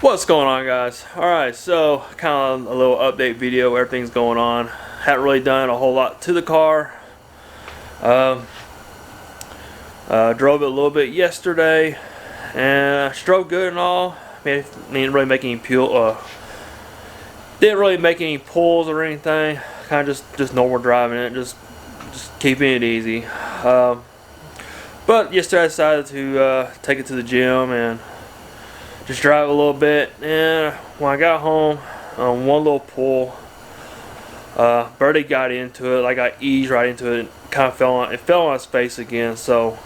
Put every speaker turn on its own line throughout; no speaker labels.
What's going on, guys? Alright, so kind of a little update video. Everything's going on. Hadn't really done a whole lot to the car. Drove it a little bit yesterday and drove good and all. Didn't really make any pulls or anything. Kind of just normal driving it, just keeping it easy. But yesterday I decided to take it to the gym and just drive a little bit, and when I got home, one little pull, Birdie got into it. Like, I eased right into it, and kind of fell on its face again. So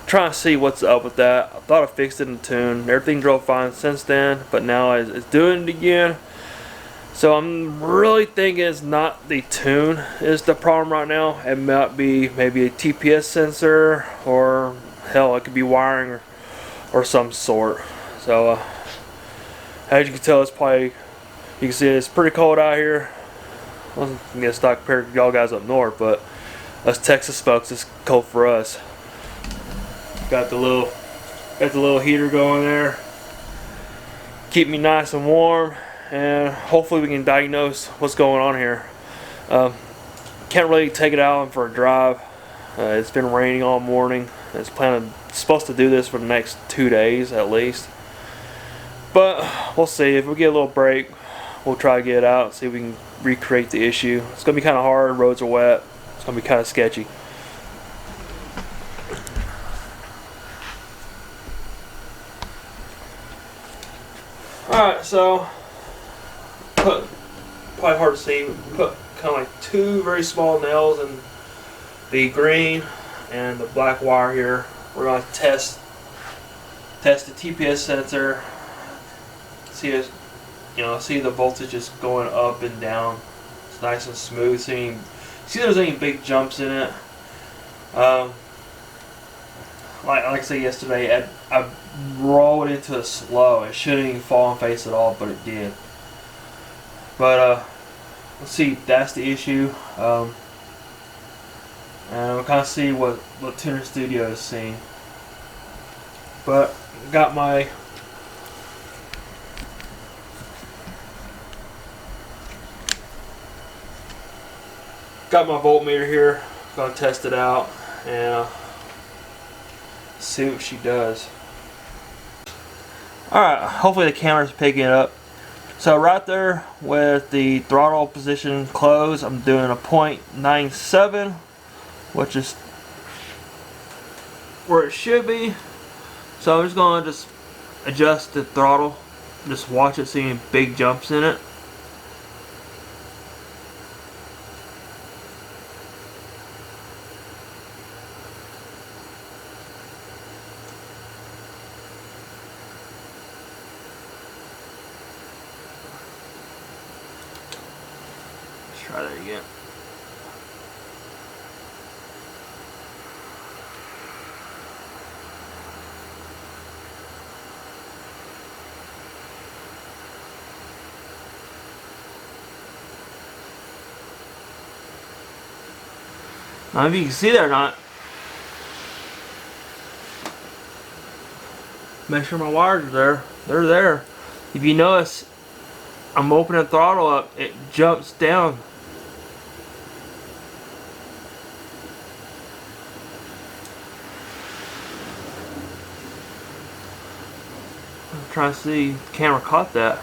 trying to see what's up with that. I thought I fixed it in tune. Everything drove fine since then, but now it's doing it again. So I'm really thinking it's not the tune is the problem right now. It might be maybe a TPS sensor, or hell, it could be wiring or some sort. So as you can tell, it's probably, you can see it's pretty cold out here. I wasn't gonna stock compared to y'all guys up north, but us Texas folks, it's cold for us. Got the little heater going there, keep me nice and warm, and hopefully we can diagnose what's going on here. Can't really take it out for a drive. It's been raining all morning. It's supposed to do this for the next 2 days at least. But we'll see. If we get a little break, we'll try to get it out, see if we can recreate the issue. It's going to be kind of hard. Roads are wet. It's going to be kind of sketchy. Alright, so probably hard to see. Put kind of like 2 very small nails in the green and the black wire here. We're going to test the TPS sensor. See the voltage just going up and down. It's nice and smooth. See if there's any big jumps in it. Like I said yesterday, I rolled into it slow. It shouldn't even fall on face at all, but it did. But let's see if that's the issue. And we'll kind of see what Tuner Studio is seeing. But got my voltmeter here. Gonna test it out and see what she does. Alright, hopefully the camera's picking it up. So right there with the throttle position closed, I'm doing a 0.97, which is where it should be. So I'm just gonna adjust the throttle, just watch it, see any big jumps in it. Try that again. I don't know if you can see that or not. Make sure my wires are there. They're there. If you notice, I'm opening the throttle up, it jumps down. I'm trying to see if the camera caught that.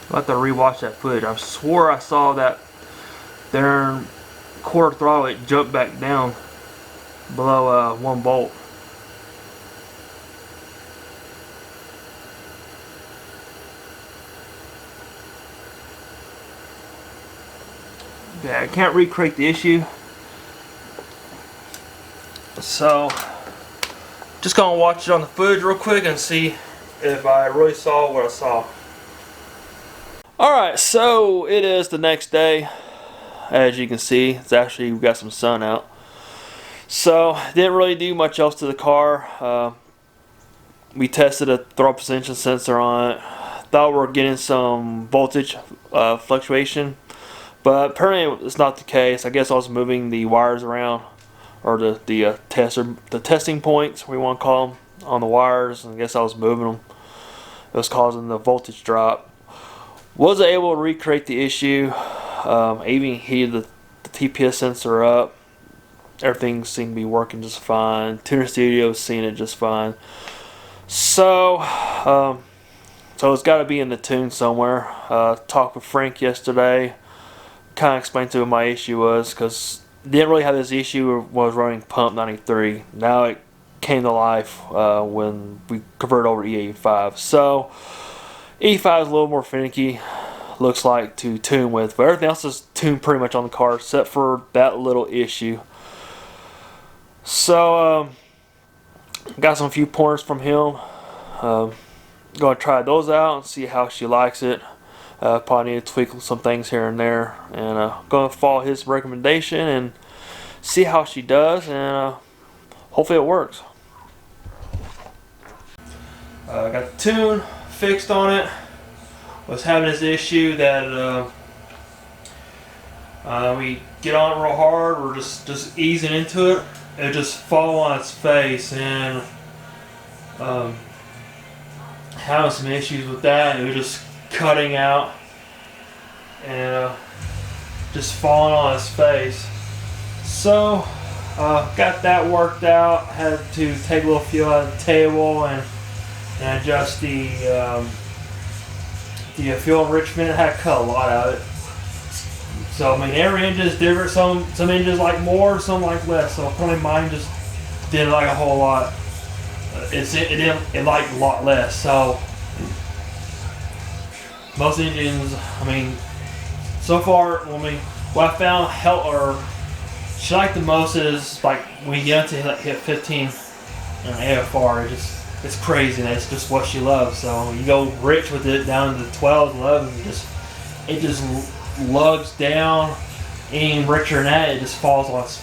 I'll have to rewatch that footage. I swore I saw that there quarter throttle, it jumped back down below 1 volt. Yeah, I can't recreate the issue, so just gonna watch it on the footage real quick and see if I really saw what I saw. Alright, so it is the next day. As you can see, it's actually, we got some sun out. So, didn't really do much else to the car. We tested a throttle position sensor on it. Thought we were getting some voltage fluctuation, but apparently it's not the case. I guess I was moving the wires around, or the testing points, we want to call them, on the wires. And I guess I was moving them. It was causing the voltage drop. Was able to recreate the issue. Even heated the TPS sensor up. Everything seemed to be working just fine. Tuner Studio was seeing it just fine. So it's got to be in the tune somewhere. Talked with Frank yesterday. Kind of explained to him what my issue was, because didn't really have this issue when I was running pump 93. Now it came to life when we converted over to E85. So E5 is a little more finicky, looks like, to tune with, but everything else is tuned pretty much on the car except for that little issue. So got some few pointers from him. Gonna try those out and see how she likes it. Probably need to tweak some things here and there, and gonna follow his recommendation and see how she does, and hopefully it works. Got the tune fixed on it. Was having this issue that we get on it real hard, we're just easing into it, it just fall on its face, and having some issues with that. It was just cutting out and just falling on its face. So got that worked out. Had to take a little fuel out of the table and adjust the fuel enrichment. I had to cut a lot out of it. So I mean, every engine is different. Some engines like more, some like less. So probably mine just did like a whole lot. It liked a lot less. So most engines, I mean, so far, what I found she liked the most is like when you get to hit 15 in an AFR, it's crazy. That's just what she loves. So you go rich with it down to the 12s, 11s, it just lugs down. Any richer than that, it just falls on its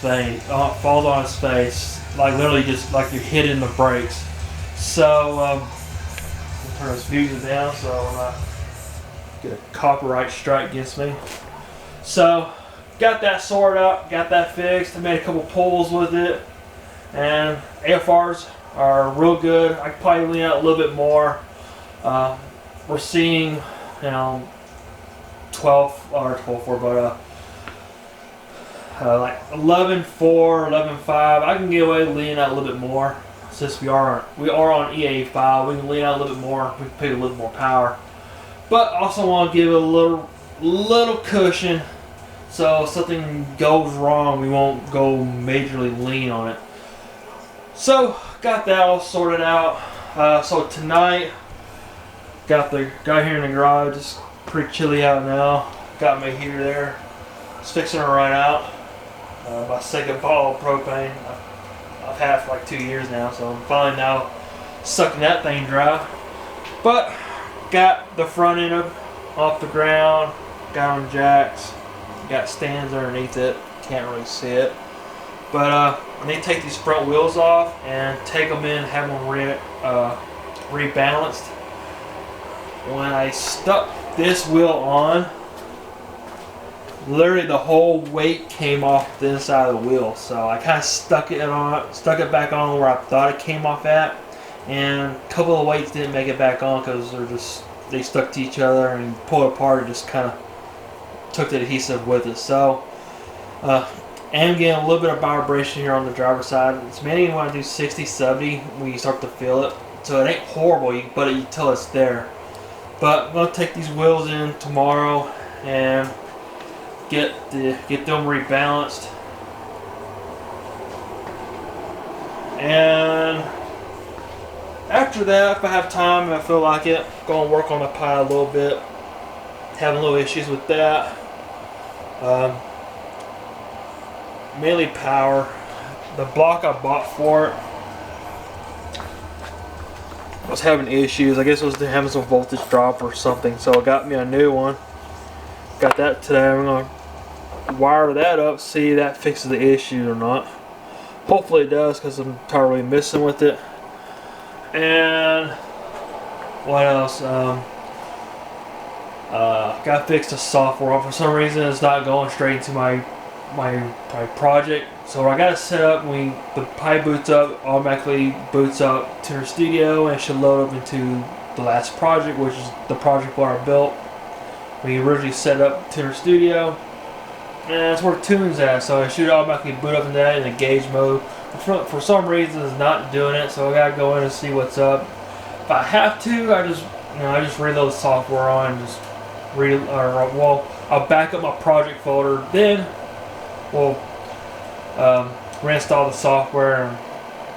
face. Like literally just like you're hitting the brakes. So I'll turn this music down so I'm not get a copyright strike against me. So got that sorted out, got that fixed. I made a couple pulls with it, and AFRs are real good. I could probably lean out a little bit more. We're seeing, 12.4, but like 11.4, 11.5. I can get away with leaning out a little bit more since we are on E85. We can lean out a little bit more. We can pick a little more power, but also want to give it a little cushion, so if something goes wrong, we won't go majorly lean on it. So got that all sorted out. So tonight, got here in the garage. It's pretty chilly out now. Got my heater there. It's fixing to run out. My second bottle of propane. I've had it for like 2 years now, so I'm finally now sucking that thing dry. But got the front end off the ground. Got on jacks. Got stands underneath it. Can't really see it. But I need to take these front wheels off and take them in, have them rebalanced. When I stuck this wheel on, literally the whole weight came off the inside of the wheel. So I kind of stuck it back on where I thought it came off at, and a couple of weights didn't make it back on because they stuck to each other, and pulled apart and just kind of took the adhesive with it. So and getting a little bit of vibration here on the driver's side. It's mainly when I do 60, 70 when you start to feel it. So it ain't horrible, but you tell it's there. But I'm gonna take these wheels in tomorrow and get them rebalanced. And after that, if I have time and I feel like it, go and work on the pie a little bit. Having little issues with that. Mainly power. The block I bought for it was having issues. I guess it was having some voltage drop or something. So it got me a new one. Got that today. I'm gonna wire that up, see if that fixes the issue or not. Hopefully it does, because I'm totally messing with it. And what else? Got to fix the software. For some reason, it's not going straight into my project. So I got to set up when the Pi boots up, automatically boots up to the studio and should load up into the last project, which is the project where I built. We originally set up to the studio, and that's where Tune's at. So it should automatically boot up in that in the gauge mode. For some reason, it's not doing it. So I got to go in and see what's up. If I have to, I just reload the software on and just I'll back up my project folder. Then we'll reinstall the software and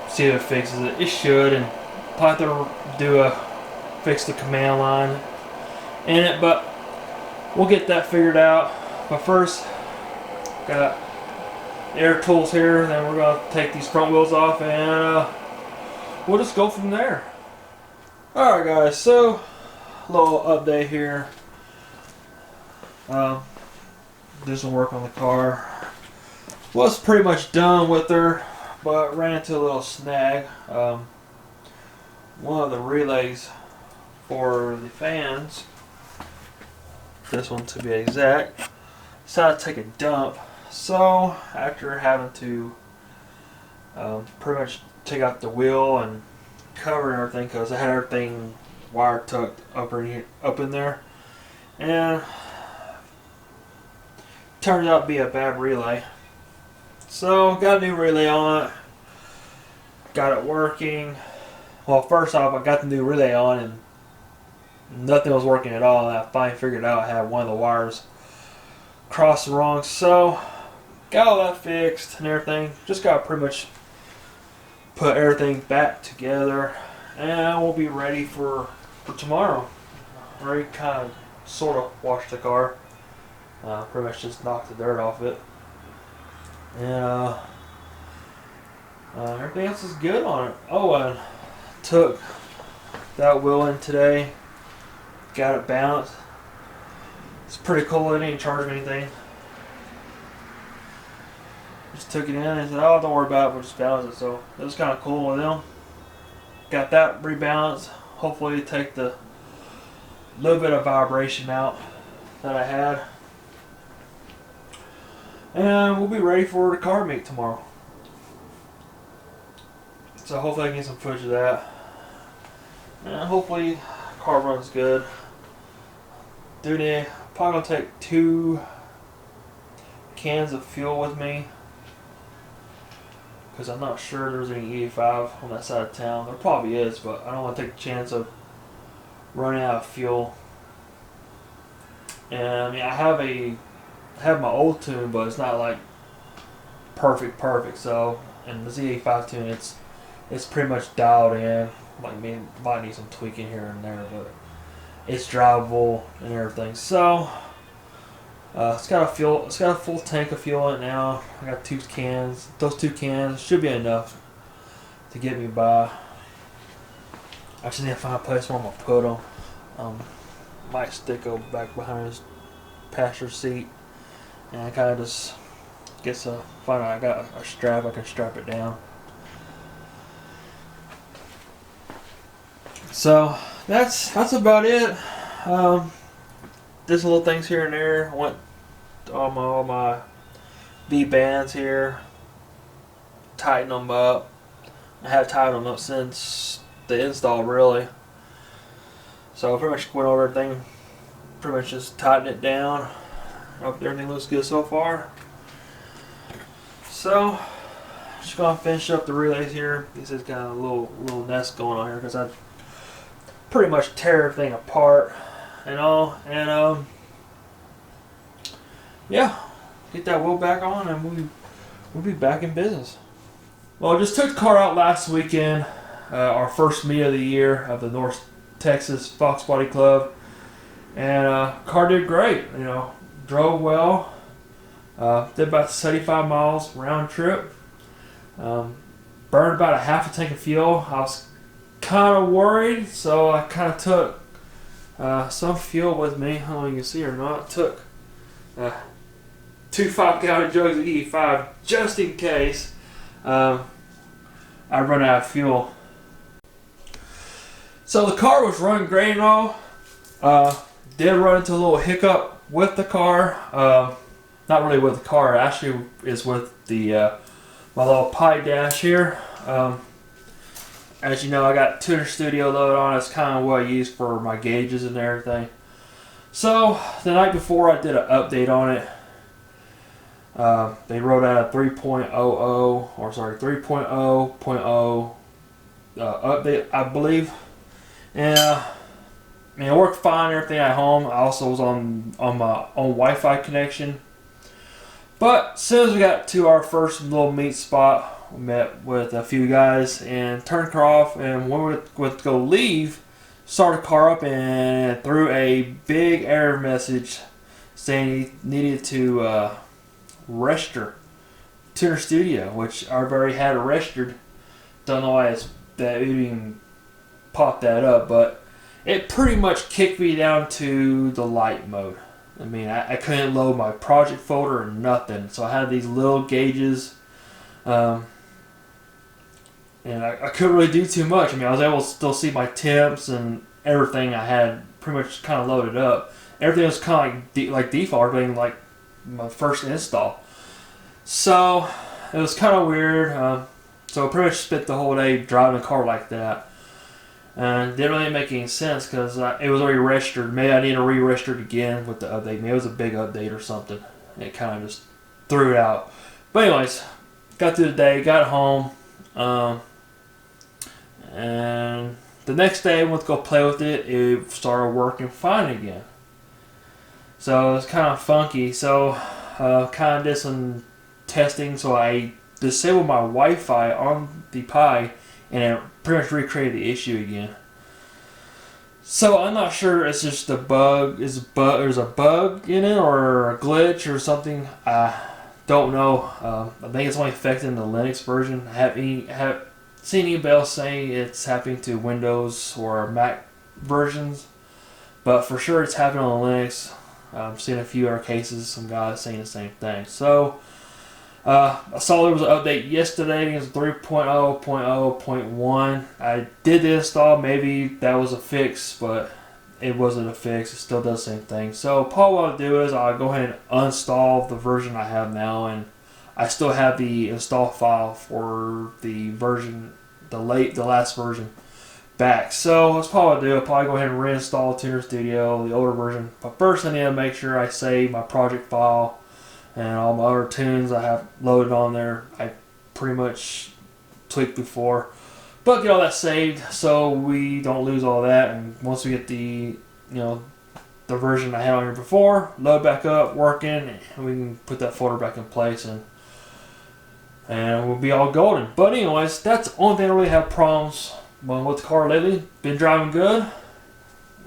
see if it fixes it. It should, and probably have to fix the command line in it, but we'll get that figured out. But first, got air tools here, and then we're going to take these front wheels off, and we'll just go from there. Alright guys, so a little update here. Do some work on the car. Was pretty much done with her, but ran into a little snag. One of the relays for the fans, this one to be exact, decided to take a dump. So after having to pretty much take out the wheel and cover everything, because I had everything wire tucked up in there, and turned out to be a bad relay. So got a new relay on it, got it working. Well, first off, I got the new relay on and nothing was working at all, and I finally figured out I had one of the wires crossed wrong. So got all that fixed and everything. Just got to pretty much put everything back together, and we'll be ready for tomorrow. Already kind of sort of washed the car. Pretty much just knocked the dirt off it, and everything else is good on it. Oh, and took that wheel in today, got it balanced. It's pretty cool. It didn't charge me anything. Just took it in and said, "Oh, don't worry about it. We'll just balance it." So it was kind of cool with them. Got that rebalanced. Hopefully, take the little bit of vibration out that I had. And we'll be ready for the car meet tomorrow. So hopefully I can get some footage of that. And hopefully the car runs good. Probably gonna take 2 cans of fuel with me, because I'm not sure there's any 85 on that side of town. There probably is, but I don't want to take the chance of running out of fuel. And I mean, I have my old tune, but it's not like perfect. So, and the Z85 tune, it's pretty much dialed in. Like, might need some tweaking here and there, but it's drivable and everything. So, it's got a full tank of fuel in it now. I got 2 cans. Those 2 cans should be enough to get me by. I just need to find a place where I'm gonna put them. Might stick them back behind his passenger seat. And I kind of just find out I got a strap, I can strap it down. So that's about it. Just little things here and there. I went all my V bands here, tighten them up. I have tightened them up since the install, really. So I pretty much went over everything, pretty much just tightened it down. Hope everything looks good so far. So, just gonna finish up the relays here. This is kind of a little nest going on here, because I pretty much tear everything apart and all. And yeah, get that wheel back on, and we'll be back in business. Well, I just took the car out last weekend, our first meet of the year of the North Texas Fox Body Club, and car did great. You know, drove well, did about 75 miles round trip, burned about a half a tank of fuel. I was kind of worried, so I kind of took some fuel with me. I don't know if you can see or not. Took 2 5-gallon jugs of E5 just in case I run out of fuel. So the car was running great and all. Did run into a little hiccup with the car. Not really with the car. It actually is with the my little pie dash here. As you know, I got Tuner Studio loaded on. It's kind of what I use for my gauges and everything. So the night before, I did an update on it. They wrote out a 3.0.0 update, I believe, and I mean, it worked fine. Everything at home. I also was on my own Wi-Fi connection. But as soon as we got to our first little meet spot, we met with a few guys and turned the car off. And when we went to go leave, started the car up and threw a big error message saying he needed to register Tuner Studio, which I've already had it registered. Don't know why that even popped that up, but it pretty much kicked me down to the light mode. I mean, I couldn't load my project folder or nothing, so I had these little gauges, and I couldn't really do too much. I mean, I was able to still see my temps and everything. I had pretty much kind of loaded up. Everything was kind of like default, being like my first install. So it was kind of weird. So I pretty much spent the whole day driving a car like that. And it didn't really make any sense because it was already registered. Maybe I need to re-register it again with the update. Maybe it was a big update or something. It kind of just threw it out. But anyways, got through the day, got home. And the next day I went to go play with it. It started working fine again. So it was kind of funky. So kind of did some testing. So I disabled my Wi-Fi on the Pi, and it pretty much recreated the issue again. So I'm not sure it's just a bug. There's a bug in it or a glitch or something. I don't know. I think it's only affecting the Linux version. I haven't seen anybody else saying it's happening to Windows or Mac versions, but for sure it's happening on Linux. I've seen a few other cases, some guys saying the same thing. So I saw there was an update yesterday. It was 3.0.0.1. I did the install. Maybe that was a fix, but it wasn't a fix. It still does the same thing. So probably what I'll do is I'll go ahead and uninstall the version I have now, and I still have the install file for the version, the last version back. So that's probably what I'll do. I'll probably go ahead and reinstall Tuner Studio, the older version. But first I need to make sure I save my project file and all my other tunes I have loaded on there. I pretty much tweaked before. But get all that saved so we don't lose all that. And once we get the version I had on here before, load back up, working, and we can put that folder back in place and we'll be all golden. But anyways, that's the only thing I really have problems with the car lately. Been driving good.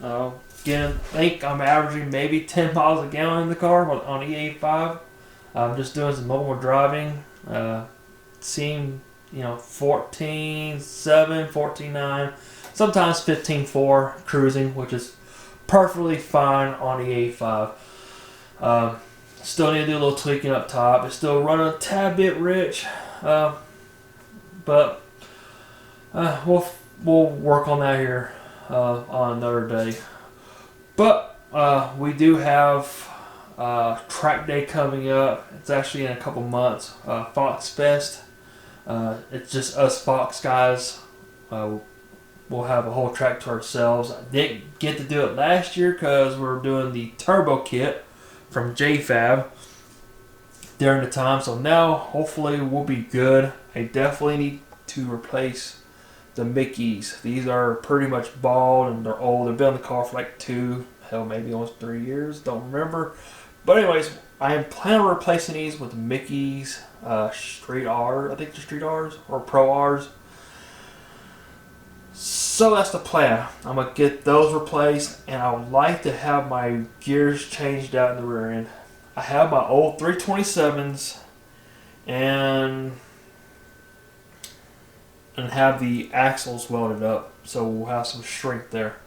Again, I think I'm averaging maybe 10 miles a gallon in the car on E85. I'm just doing some mobile driving. Seeing 14.7, 14.9, sometimes 15.4 cruising, which is perfectly fine on the A5. Still need to do a little tweaking up top. It's still running a tad bit rich, but we'll work on that here on another day. But we do have track day coming up. It's actually in a couple months. Fox Fest. It's just us Fox guys. We'll have a whole track to ourselves. I didn't get to do it last year because we're doing the turbo kit from JFab during the time. So now hopefully we'll be good. I definitely need to replace the Mickeys. These are pretty much bald and they're old. They've been in the car for like 2, hell maybe almost 3 years. Don't remember. But anyways, I am planning on replacing these with Mickey's Street R. I think they're Street R's or Pro R's. So that's the plan. I'm gonna get those replaced, and I would like to have my gears changed out in the rear end. I have my old 327s and have the axles welded up, so we'll have some shrink there.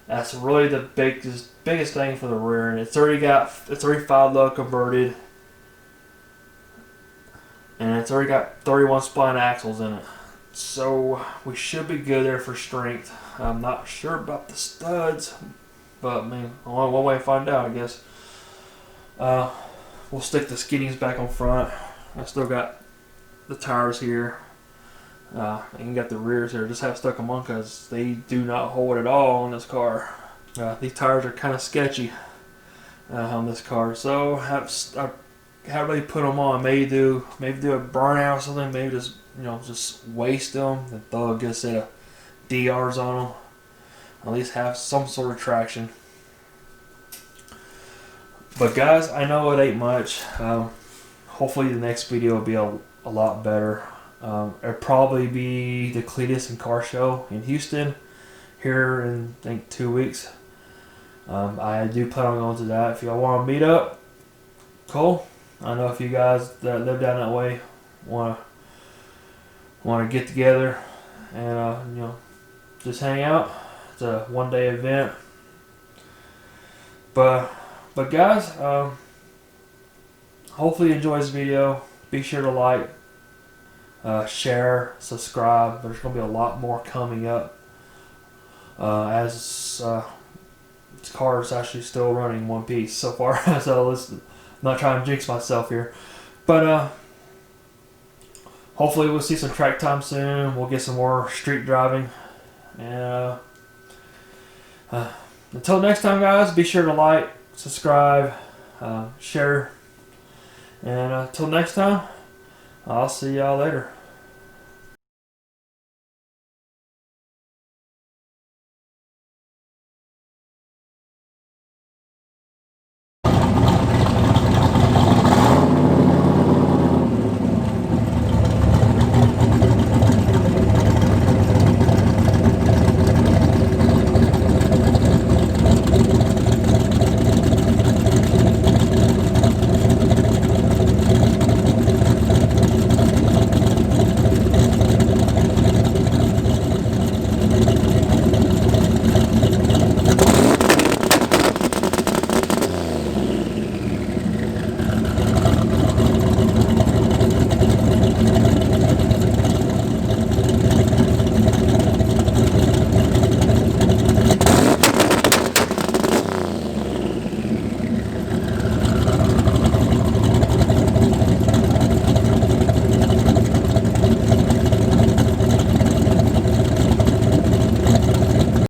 That's really the biggest thing for the rear end. It's already 5-load converted, and it's already got 31 spline axles in it. So we should be good there for strength. I'm not sure about the studs, but I mean, only one way to find out, I guess. We'll stick the skiddings back on front. I still got the tires here. And got the rears here. Just have stuck them on because they do not hold at all on this car. These tires are kind of sketchy on this car, so I haven't really put them on. Maybe do a burnout or something. Maybe just waste them and throw a good set of DRs on them. At least have some sort of traction. But guys, I know it ain't much. Hopefully the next video will be a lot better. It'll probably be the Cletus and Car Show in Houston here in I think 2 weeks. I do plan on going to that. If y'all want to meet up, cool. I know if you guys that live down that way want to get together and just hang out. It's a one-day event. But guys, hopefully you enjoy this video. Be sure to like, share, subscribe. There's going to be a lot more coming up as this car is actually still running one piece so far. So I'm not trying to jinx myself here, but hopefully we'll see some track time soon. We'll get some more street driving, and until next time, guys, be sure to like, subscribe, share, and until next time, I'll see y'all later.